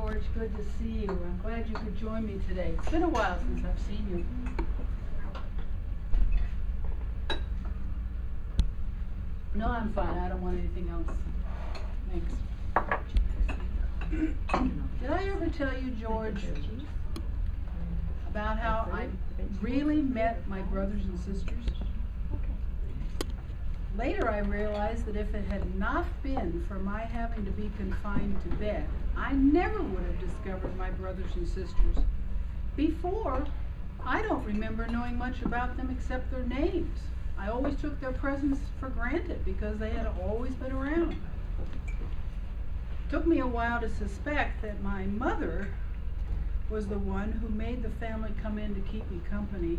George, good to see you. I'm glad you could join me today. It's been a while since I've seen you. No, I'm fine. I don't want anything else. Thanks. Did I ever tell you, George, about how I really met my brothers and sisters? Later I realized that if it had not been for my having to be confined to bed, I never would have discovered my brothers and sisters. Before, I don't remember knowing much about them except their names. I always took their presence for granted because they had always been around. It took me a while to suspect that my mother was the one who made the family come in to keep me company.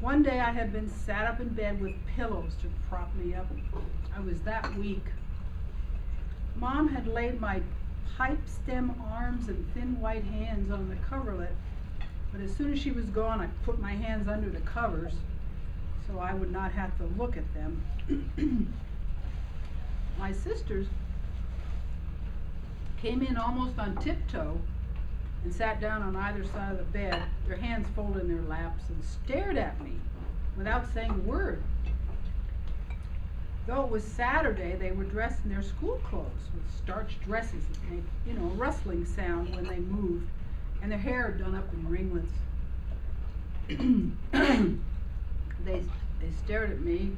One day I had been sat up in bed with pillows to prop me up. I was that weak. Mom had laid my pipe stem arms and thin white hands on the coverlet, but as soon as she was gone, I put my hands under the covers so I would not have to look at them. My sisters came in almost on tiptoe and sat down on either side of the bed, their hands folded in their laps, and stared at me without saying a word. Though it was Saturday, they were dressed in their school clothes with starched dresses that made, a rustling sound when they moved, and their hair done up in ringlets. They stared at me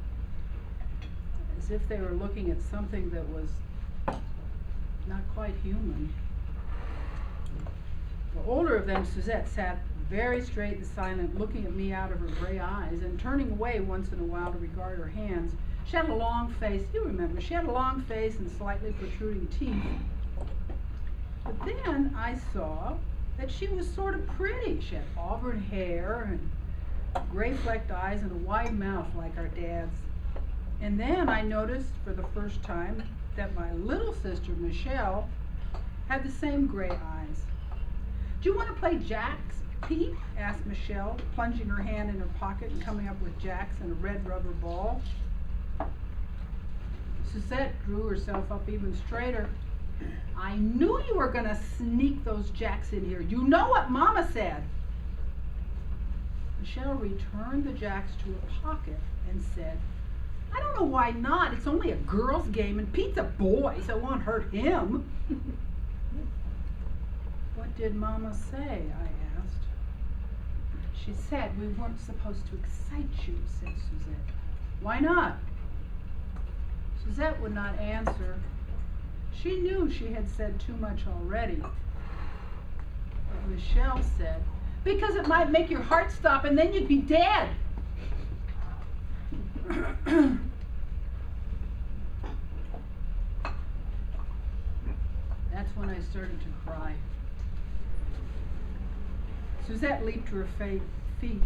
as if they were looking at something that was not quite human. The older of them, Suzette, sat very straight and silent, looking at me out of her gray eyes and turning away once in a while to regard her hands. She had a long face, you remember, she had a long face and slightly protruding teeth. But then I saw that she was sort of pretty. She had auburn hair and gray flecked eyes and a wide mouth like our dad's. And then I noticed for the first time that my little sister, Michelle, had the same gray eyes. "Do you want to play jacks, Pete?" asked Michelle, plunging her hand in her pocket and coming up with jacks and a red rubber ball. Suzette drew herself up even straighter. "I knew you were going to sneak those jacks in here. You know what Mama said." Michelle returned the jacks to her pocket and said, "I don't know why not. It's only a girl's game and Pete's a boy, so it won't hurt him." "What did Mama say?" I asked. "She said we weren't supposed to excite you," said Suzette. "Why not?" Suzette would not answer. She knew she had said too much already. But Michelle said, "Because it might make your heart stop and then you'd be dead." That's when I started to cry. Suzette leaped to her feet.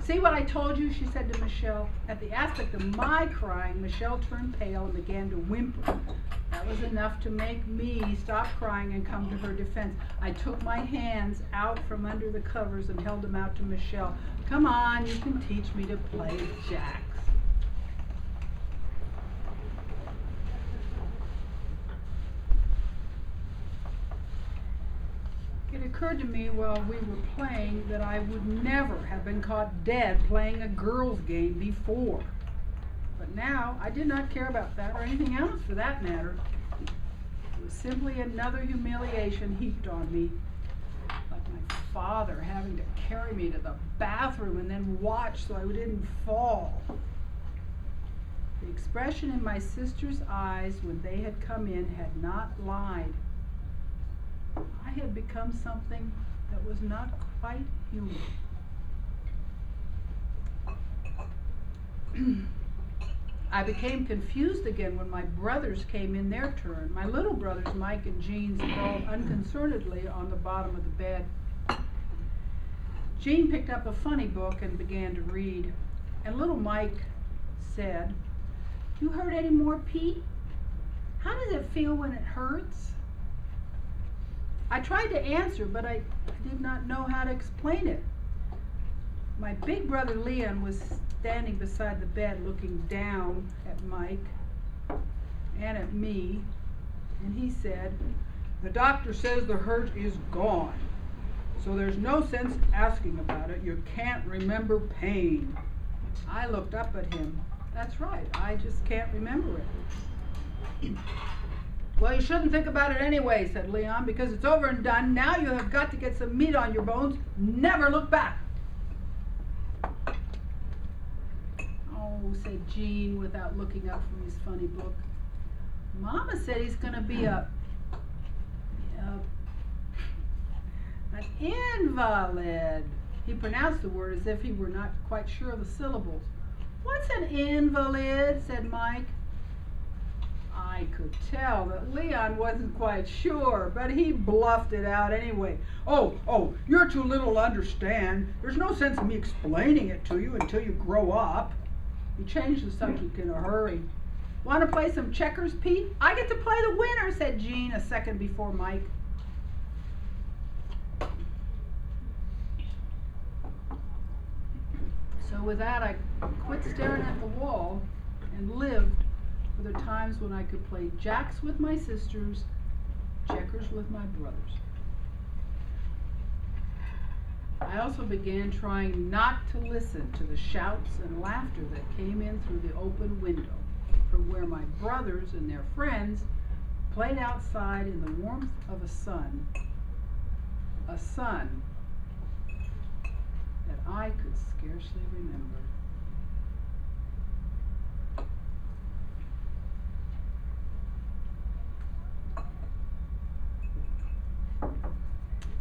"See what I told you?" she said to Michelle. At the aspect of my crying, Michelle turned pale and began to whimper. That was enough to make me stop crying and come to her defense. I took my hands out from under the covers and held them out to Michelle. "Come on, you can teach me to play jacks." It occurred to me while we were playing that I would never have been caught dead playing a girl's game before. But now I did not care about that or anything else for that matter. It was simply another humiliation heaped on me, like my father having to carry me to the bathroom and then watch so I didn't fall. The expression in my sister's eyes when they had come in had not lied. I had become something that was not quite human. I became confused again when my brothers came in their turn. My little brothers, Mike and Gene, sprawled unconcernedly on the bottom of the bed. Gene picked up a funny book and began to read. And little Mike said, "You hurt any more, Pete? How does it feel when it hurts?" I tried to answer, but I did not know how to explain it. My big brother Leon was standing beside the bed looking down at Mike and at me, and he said, The doctor says the hurt is gone. So there's no sense asking about it. You can't remember pain. I looked up at him. That's right, I just can't remember it. Well, you shouldn't think about it anyway, said Leon, because it's over and done. Now you have got to get some meat on your bones. Never look back. Oh, said Gene without looking up from his funny book. Mama said he's going to be an invalid. He pronounced the word as if he were not quite sure of the syllables. What's an invalid? Said Mike. I could tell that Leon wasn't quite sure, but he bluffed it out anyway. Oh, you're too little to understand. There's no sense in me explaining it to you until you grow up. He changed the subject in a hurry. Want to play some checkers, Pete? I get to play the winner, said Gene a second before Mike. So with that, I quit staring at the wall and lived for the times when I could play jacks with my sisters, checkers with my brothers. I also began trying not to listen to the shouts and laughter that came in through the open window from where my brothers and their friends played outside in the warmth of a sun that I could scarcely remember.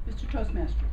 Mr. Toastmaster.